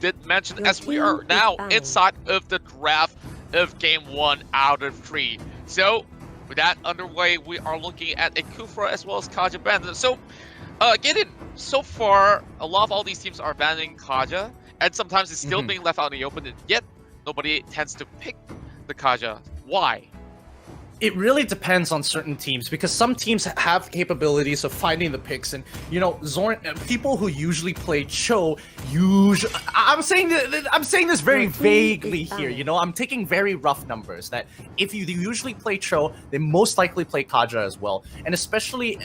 did mention, as we are now inside of the draft of Game 1 out of 3. So, with that underway, we are looking at a Kufra as well as Kaja ban. So, again, so far, a lot of all these teams are banning Kaja, and sometimes it's still being left out in the open, and yet nobody tends to pick the Kaja. Why? It really depends on certain teams, because some teams have capabilities of finding the picks, and you know, Zorn, people who usually play Cho, I'm saying this very vaguely here. You know, I'm taking very rough numbers that if you usually play Cho, they most likely play Kaja as well, and especially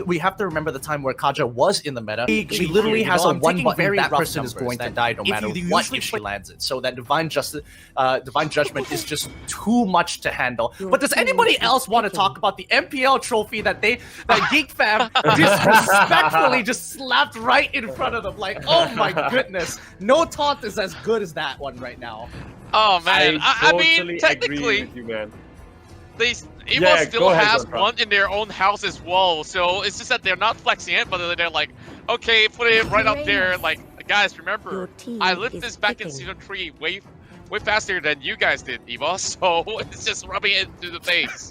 we have to remember the time where Kaja was in the meta. She literally has a one button. That person is going to die no matter what if she lands it. So that divine judgment is just too much to handle. But does anybody else want to talk about the MPL trophy that Geek Fam disrespectfully just slapped right in front of them? Like, oh my goodness, no taunt is as good as that one right now. Oh man, I totally mean, technically, agree with you, man. EVOS still has one in their own house as well. So it's just that they're not flexing it, but they're like, okay, put it right up there. Like, guys, remember, I lived this back in Season 3 way faster than you guys did, EVOS, so it's just rubbing it into the face.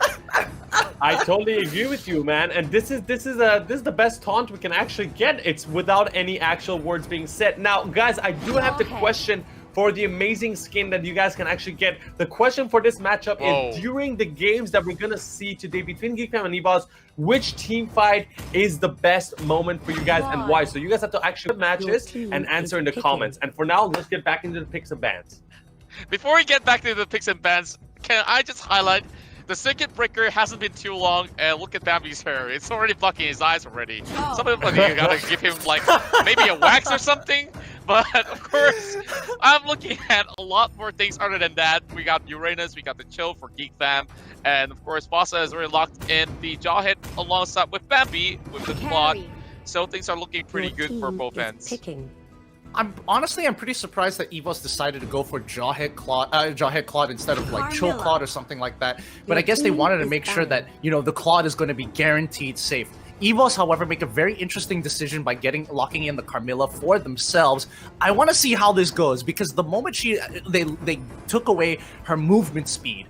I totally agree with you, man. And this is the best taunt we can actually get. It's without any actual words being said. Now, guys, I do have the question for the amazing skin that you guys can actually get. The question for this matchup is, during the games that we're gonna see today between Geek Fam and EVOS, which team fight is the best moment for you guys and why? So you guys have to actually put matches and answer in the comments. And for now, let's get back into the picks and bans. Before we get back to the picks and bans, can I just highlight the circuit breaker hasn't been too long, and look at Bambi's hair. It's already blocking his eyes already. Somebody gotta give him like maybe a wax or something. But of course, I'm looking at a lot more things other than that. We got Uranus, we got the Chill for Geek Fam, and of course, Fossa has already locked in the Jawhead alongside with Bambi with the Claude. So things are looking pretty good for both ends. I'm pretty surprised that EVOS decided to go for Jawhead Claude instead of like Chill Claude or something like that. But I guess they wanted to make sure that, you know, the Claude is going to be guaranteed safe. EVOS, however, make a very interesting decision by locking in the Carmilla for themselves. I want to see how this goes, because the moment they took away her movement speed,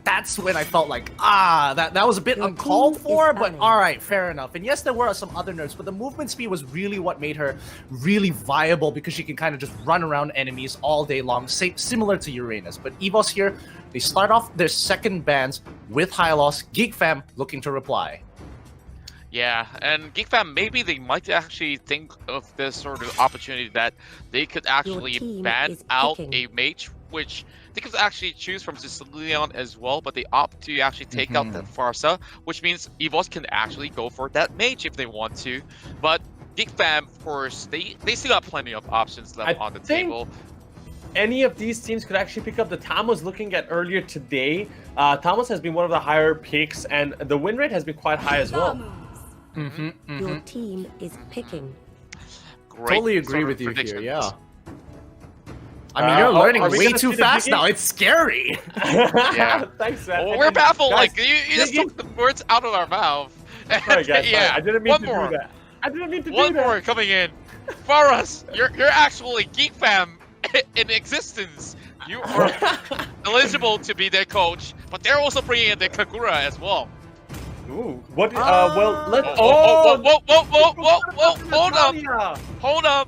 that's when I felt like, that was a bit uncalled for, but alright, fair enough. And yes, there were some other nerfs, but the movement speed was really what made her really viable, because she can kind of just run around enemies all day long, similar to Uranus. But EVOS here, they start off their second bans with high loss. Geek Fam looking to reply. Yeah, and Geek Fam, maybe they might actually think of this sort of opportunity that they could actually ban out a mage, which they could actually choose from Sicilian as well, but they opt to actually take out the Farsa, which means EVOS can actually go for that mage if they want to. But Geek Fam, of course, they still got plenty of options left on the table. Any of these teams could actually pick up the Tam was looking at earlier today. Thomas has been one of the higher picks, and the win rate has been quite high as well. Your team is picking. Great totally agree with you here, yeah. I mean, you're learning way too fast now. It's scary. Yeah. Thanks, man. Well, we're baffled. Guys, like, you just took the words out of our mouth. Sorry, guys. Yeah. Sorry. I didn't mean to do that. I didn't mean to do that. One more coming in. For us, you're actually Geek Fam in existence. You are eligible to be their coach, but they're also bringing in the Kagura as well. Ooh, what? Well, let's. Whoa! Hold up!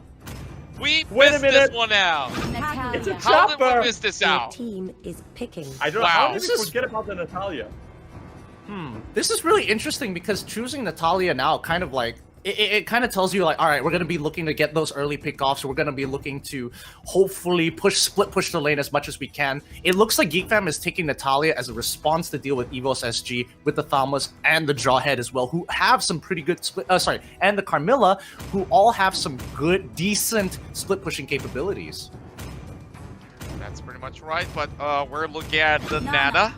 We missed this one out. It's a How did chopper. we miss this out? Your team is picking. I don't know. How did we forget about the Natalia? This is really interesting, because choosing Natalia now kind of like it kind of tells you like, all right, we're going to be looking to get those early pickoffs. We're going to be looking to hopefully split push the lane as much as we can. It looks like Geek Fam is taking Natalia as a response to deal with EVOS SG, with the Thamas and the Jawhead as well, who have some pretty good and the Carmilla, who all have some good, decent split pushing capabilities. That's pretty much right, but we're looking at the Nana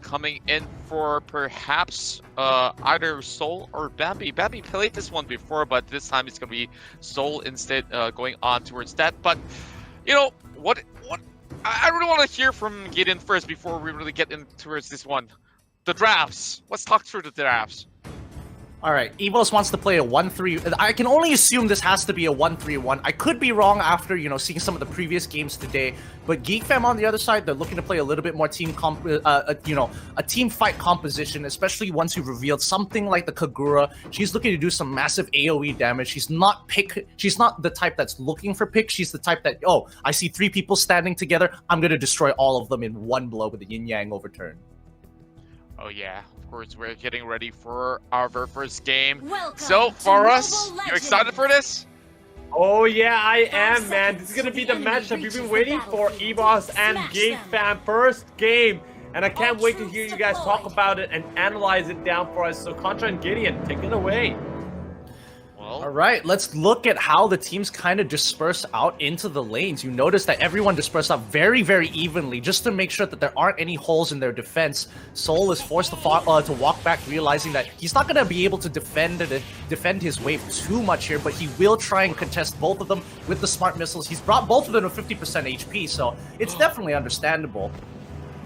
coming in for perhaps either Soul or Bambi. Bambi played this one before, but this time it's going to be Soul instead, going on towards that. But, you know, what I really want to hear from Gideon first before we really get in towards this one. The drafts. Let's talk through the drafts. All right, EVOS wants to play a 1-3. I can only assume this has to be a 1-3-1. I could be wrong after, seeing some of the previous games today. But Geek Fam on the other side, they're looking to play a little bit more a team fight composition, especially once you've revealed something like the Kagura. She's looking to do some massive AoE damage. She's not the type that's looking for pick. She's the type that, oh, I see 3 people standing together. I'm going to destroy all of them in one blow with the yin-yang overturn. Oh yeah, of course, we're getting ready for our very first game. Welcome So, to for us, Mobile you Legends. excited for this? Oh yeah, I am, 5 man. This is gonna seconds be till the the match enemy that we've been reaches waiting the for, battlefield. EVOS and Smash Geek them. Fam first game. And I can't All wait to troops hear you guys talk deployed. about it and analyze it down for us. So Contra and Gideon, take it away. Well, All right, let's look at how the teams kind of disperse out into the lanes. You notice that everyone dispersed out very, very evenly, just to make sure that there aren't any holes in their defense. Soul is forced to walk back, realizing that he's not going to be able to defend his wave too much here, but he will try and contest both of them with the smart missiles. He's brought both of them to 50% HP, so it's definitely understandable.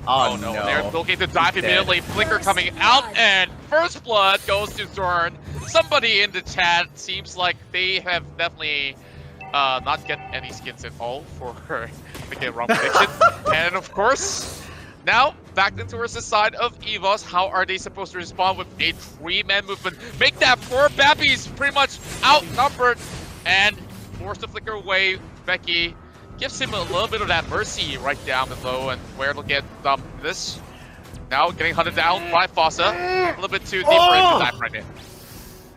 oh no, they're looking to dive immediately. Flicker coming out, and first blood goes to Zorn. Somebody in the chat seems like they have definitely not get any skins at all for making a wrong prediction. And of course, now back into the side of EVOS. How are they supposed to respond with a 3-man movement? Make that poor Babby's pretty much outnumbered and forced to flicker away. Becky gives him a little bit of that mercy right down below, and we're looking at this. Now getting hunted down by Fossa. A little bit too deep for him to dive right in.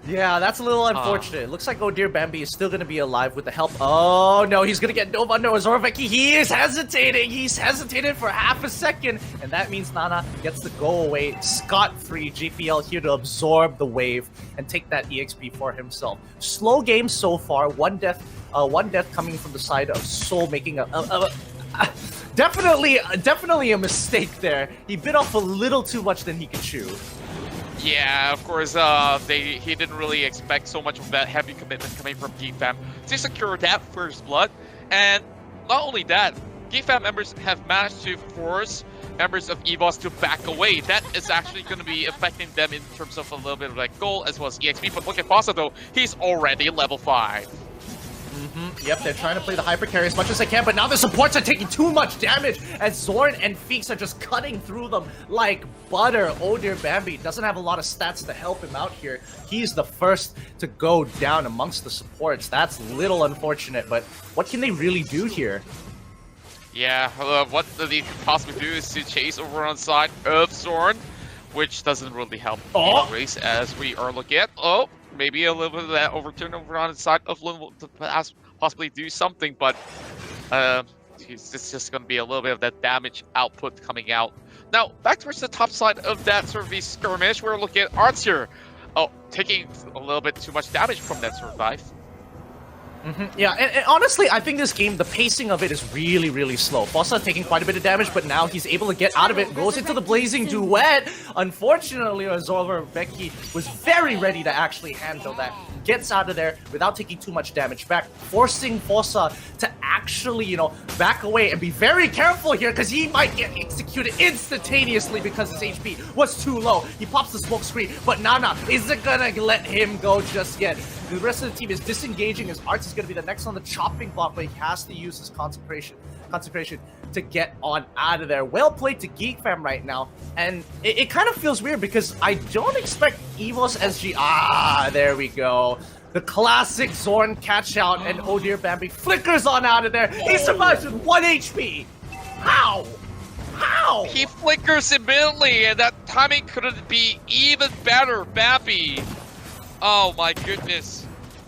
Yeah, that's a little unfortunate. It looks like Oh Dear Bambi is still going to be alive with the help. Oh, no, he's going to get Nova under Azorveki. He is hesitating. He's hesitated for half a second. And that means Nana gets to go away scot-free. GPL here to absorb the wave and take that EXP for himself. Slow game so far. One death coming from the side of Soul, making definitely a mistake there. He bit off a little too much than he could chew. Yeah, of course, he didn't really expect so much of that heavy commitment coming from Geek Fam to secure that first blood. And not only that, Geek Fam members have managed to force members of EVOS to back away. That is actually going to be affecting them in terms of a little bit of like goal as well as EXP. But look at Fossa though, he's already level 5. Yep, they're trying to play the hyper carry as much as they can, but now the supports are taking too much damage as Zorn and Feeks are just cutting through them like butter. Oh dear Bambi doesn't have a lot of stats to help him out here. He's the first to go down amongst the supports. That's a little unfortunate, but what can they really do here? Yeah, what they can possibly do is to chase over on the side of Zorn, which doesn't really help anyways, as we are looking at, maybe a little bit of that overturn over on the side of Lin will possibly do something, but it's just going to be a little bit of that damage output coming out. Now, back towards the top side of that survey skirmish, we're looking at Arts here. Oh, taking a little bit too much damage from that survive. Yeah, and honestly, I think this game, the pacing of it is really, really slow. Fossa taking quite a bit of damage, but now he's able to get out of it, goes into the Blazing Duet. Unfortunately, Becky was very ready to actually handle that. Gets out of there without taking too much damage back, forcing Fossa to actually, back away and be very careful here because he might get executed instantaneously because his HP was too low. He pops the smoke screen, but Nana isn't gonna let him go just yet. The rest of the team is disengaging as Arts is going to be the next on the chopping block, but he has to use his consecration to get on out of there. Well played to Geek Fam right now, and it kind of feels weird because I don't expect EVOS SG. There we go. The classic Zorn catch out, and Oh dear Bambi flickers on out of there. He survives with 1 HP. How? How? He flickers immediately, and that timing couldn't be even better, Bambi. Oh my goodness.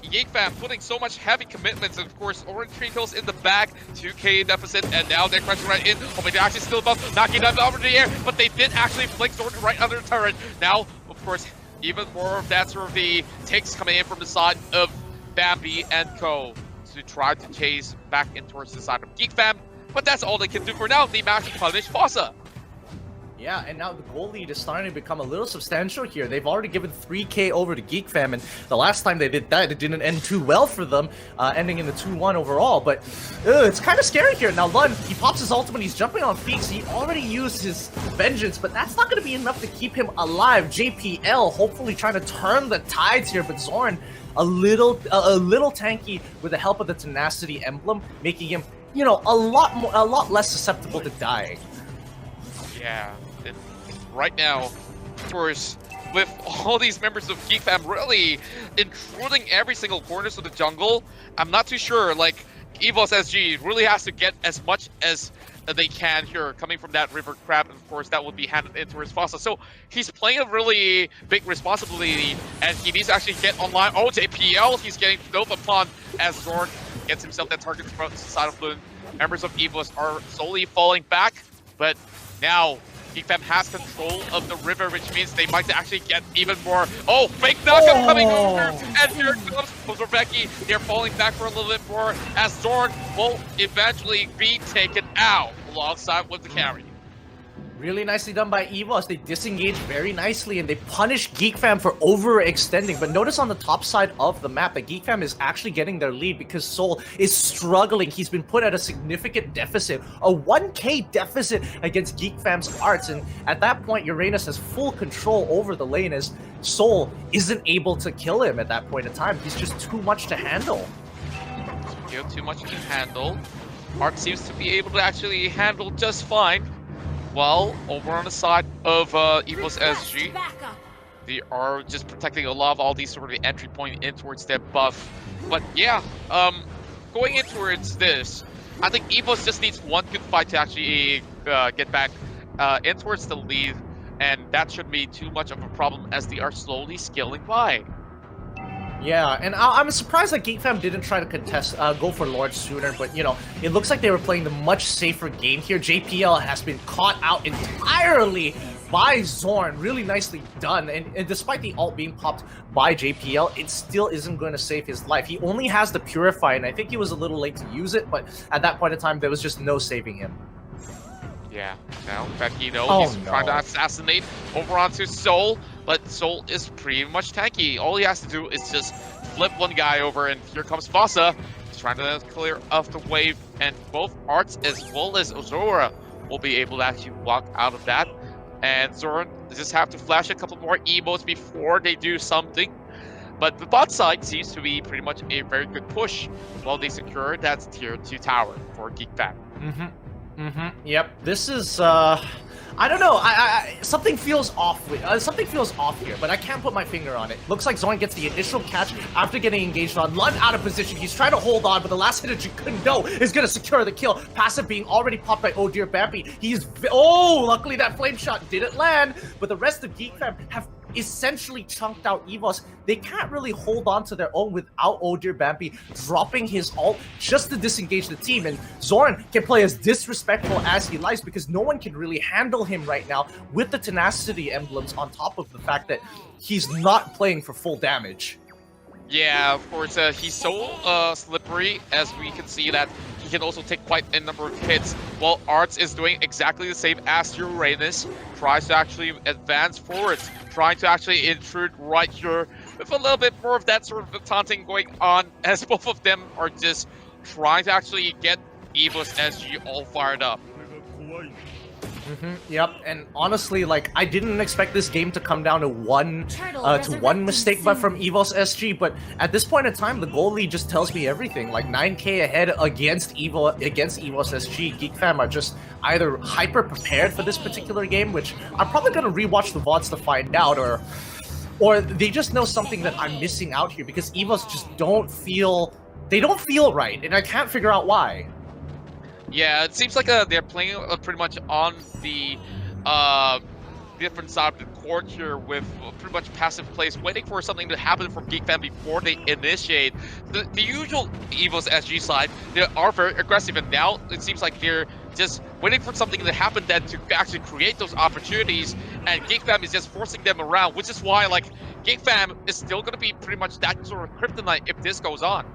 Geek Fam putting so much heavy commitments, and of course, Orange Tree kills in the back, 2k deficit, and now they're crashing right in. Hoping they're actually still above, knocking them over the air, but they did actually flick Zorn right under the turret. Now, of course, even more of that sort of the takes coming in from the side of Bambi and Co. to try to chase back in towards the side of Geek Fam, but that's all they can do for now. They managed to punish Fossa. Yeah, and now the goal lead is starting to become a little substantial here. They've already given 3K over to Geek Fam, and the last time they did that, it didn't end too well for them, ending in the 2-1 overall. But it's kind of scary here. Now, Lund, he pops his ultimate, he's jumping on Feeks. He already used his Vengeance, but that's not going to be enough to keep him alive. JPL hopefully trying to turn the tides here, but Zorn a little tanky with the help of the Tenacity emblem, making him, you know, a lot less susceptible to dying. Yeah. Right now, of course, with all these members of Geek Fam really intruding every single corners of the jungle, I'm not too sure. Like, EVOS SG really has to get as much as they can here, coming from that River Crab, and of course that would be handed into his Fossa. So he's playing a really big responsibility, and he needs to actually get online. Oh, JPL, he's getting built upon as Zorn gets himself that target from the side of Bloom. Members of EVOS are slowly falling back, but now Geek Fam has control of the river, which means they might actually get even more. Oh, fake knockup coming over, and here comes Rebecca. They're falling back for a little bit more as Zorn will eventually be taken out alongside with the carry. Really nicely done by EVOS. They disengage very nicely and they punish Geek Fam for overextending. But notice on the top side of the map that Geek Fam is actually getting their lead because Soul is struggling. He's been put at a significant deficit, a 1K deficit against Geek Fam's Arts. And at that point, Uranus has full control over the lane as Soul isn't able to kill him at that point in time. He's just too much to handle. Too much to handle. Arts seems to be able to actually handle just fine. Well, over on the side of EVOS SG, they are just protecting a lot of all these sort of entry point in towards their buff. But yeah, going in towards this, I think EVOS just needs one good fight to actually get back in towards the lead, and that shouldn't be too much of a problem as they are slowly scaling by. Yeah, and I'm surprised that Geek Fam didn't try to contest, go for Lord sooner, but, you know, it looks like they were playing the much safer game here. JPL has been caught out entirely by Zorn. Really nicely done, and despite the ult being popped by JPL, it still isn't going to save his life. He only has the Purify, and I think he was a little late to use it, but at that point in time, there was just no saving him. Yeah, now Becky, he's trying to assassinate over onto Soul, but Soul is pretty much tanky. All he has to do is just flip one guy over, and here comes Fossa. He's trying to clear off the wave, and both Arts as well as Ozora will be able to actually walk out of that. And Zorn just have to flash a couple more emotes before they do something. But the bot side seems to be pretty much a very good push while they secure that tier 2 tower for Geek Fam. Yep. This is I don't know. Something feels off with something feels off here, but I can't put my finger on it. Looks like Zorn gets the initial catch after getting engaged on. Lund out of position. He's trying to hold on, but the last hit that you couldn't know is gonna secure the kill. Passive being already popped by Oh Dear Bambi. Luckily that flame shot didn't land, but the rest of Geek Fam have essentially chunked out EVOS. They can't really hold on to their own without Oh Dear Bambi dropping his ult just to disengage the team, and Zorn can play as disrespectful as he likes because no one can really handle him right now with the Tenacity emblems on top of the fact that he's not playing for full damage. Yeah, of course, he's so slippery, as we can see that he can also take quite a number of hits, while Arts is doing exactly the same as Uranus, tries to actually advance forward, trying to actually intrude right here with a little bit more of that sort of taunting going on, as both of them are just trying to actually get EVOS SG all fired up. Yep, and honestly, like, I didn't expect this game to come down to one mistake but from EVOS SG, but at this point in time, the goal lead just tells me everything. Like 9K ahead against EVOS SG. Geek Fam are just either hyper prepared for this particular game, which I'm probably gonna rewatch the VODs to find out, or they just know something that I'm missing out here because EVOS just don't feel right, and I can't figure out why. Yeah, it seems like they're playing pretty much on the different side of the court here with pretty much passive plays, waiting for something to happen from Geek Fam before they initiate. The usual EVOS SG side, they are very aggressive, and now it seems like they're just waiting for something to happen then to actually create those opportunities, and Geek Fam is just forcing them around, which is why, like, Geek Fam is still going to be pretty much that sort of kryptonite if this goes on.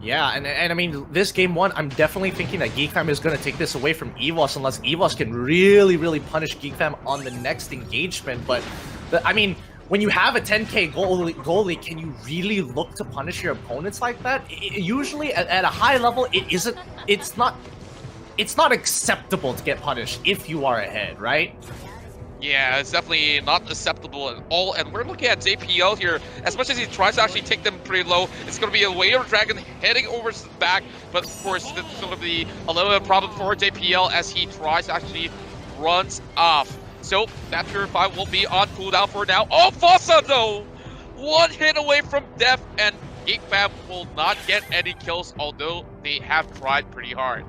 Yeah, and I mean, this game one, I'm definitely thinking that Geek Fam is going to take this away from EVOS unless EVOS can really punish Geek Fam on the next engagement. But, I mean, when you have a 10k goalie, can you really look to punish your opponents like that? Usually, at a high level, it's not acceptable to get punished if you are ahead, right? Yeah, it's definitely not acceptable at all. And we're looking at JPL here. As much as he tries to actually take them pretty low, it's going to be a Wader Dragon heading over his back. But of course, this is going to be a little bit of a problem for JPL as he tries to actually runs off. So that Purify will be on cooldown for now. Oh, Fossa though! One hit away from death, and Geek Fam will not get any kills, although they have tried pretty hard.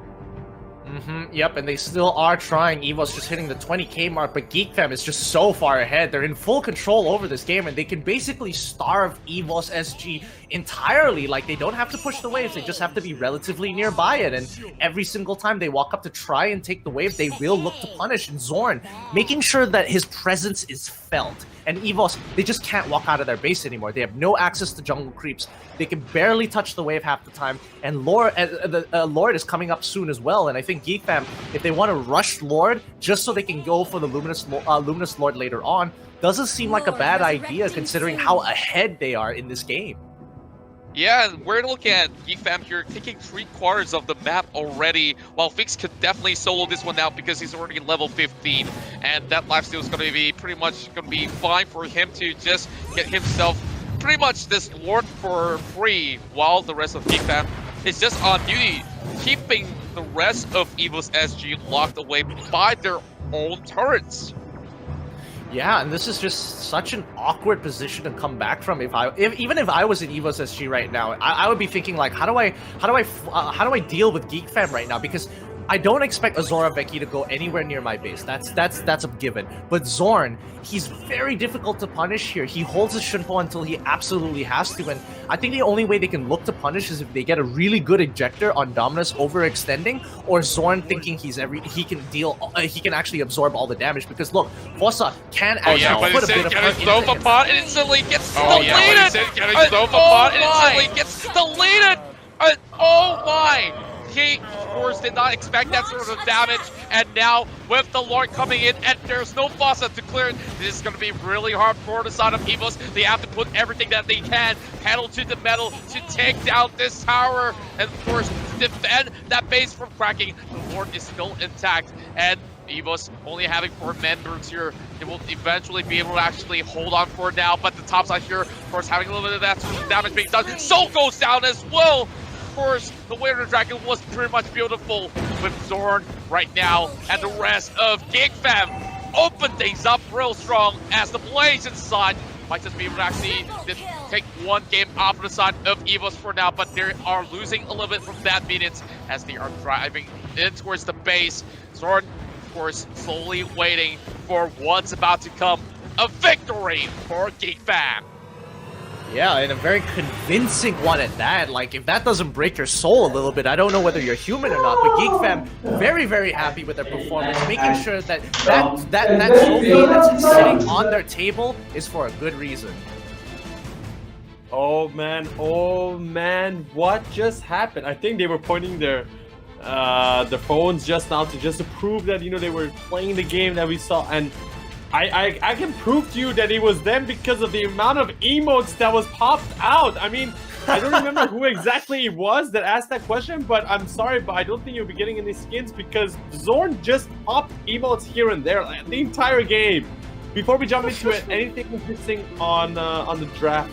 Yep, and they still are trying. EVO's just hitting the 20k mark, but Geek Fam is just so far ahead. They're in full control over this game, and they can basically starve EVO's SG entirely. Like, they don't have to push the waves, they just have to be relatively nearby it, and every single time they walk up to try and take the wave, they will look to punish. And Zorn, making sure that his presence is felt. And EVOS, they just can't walk out of their base anymore. They have no access to jungle creeps. They can barely touch the wave half the time. And Lord is coming up soon as well. And I think Geek Fam, if they want to rush Lord just so they can go for the Luminous Lord later on, doesn't seem like a bad idea considering how ahead they are in this game. Yeah, we're looking at Geek Fam here taking 3/4 of the map already, while Fix could definitely solo this one out because he's already level 15, and that lifesteal is going to be pretty much going to be fine for him to just get himself pretty much this Lord for free, while the rest of Geek Fam is just on duty, keeping the rest of EVO's SG locked away by their own turrets. Yeah, and this is just such an awkward position to come back from. Even if I was in EVO's SG right now, I would be thinking like, how do I deal with Geek Fam right now? Because I don't expect Azora Vecchi to go anywhere near my base. That's a given. But Zorn, he's very difficult to punish here. He holds his Shunpo until he absolutely has to, and I think the only way they can look to punish is if they get a really good ejector on Dominus overextending, or Zorn thinking he can actually absorb all the damage. Because look, Fossa can actually put a bit of hurt into him. Pot, it instantly gets deleted. Oh my! He, of course, did not expect that sort of damage, and now with the Lord coming in, and there's no Fossa to clear it, this is going to be really hard for the side of EVOS. They have to put everything that they can, pedal to the metal, to take down this tower, and of course, defend that base from cracking. The Lord is still intact, and EVOS only having 4 members here. They will eventually be able to actually hold on for now, but the top side here, of course, having a little bit of that sort of damage being done. Soul goes down as well. Of course, the Wader Dragon was pretty much beautiful with Zorn right now, and the rest of Geek Fam open things up real strong as the Blaze inside might just be able to actually take one game off of the side of EVOS for now, but they are losing a little bit from that minutes as they are driving in towards the base. Zorn, of course, slowly waiting for what's about to come, a victory for Geek Fam. Yeah, and a very convincing one at that. Like, if that doesn't break your soul a little bit, I don't know whether you're human or not, but Geek Fam, very happy with their performance, making sure that trophy that's sitting on their table is for a good reason. Oh man, what just happened? I think they were pointing their phones just now to prove that, you know, they were playing the game that we saw, and I can prove to you that it was them because of the amount of emotes that was popped out. I mean, I don't remember who exactly it was that asked that question, but I'm sorry, but I don't think you'll be getting any skins because Zorn just popped emotes here and there the entire game. Before we jump into it, anything interesting on the draft?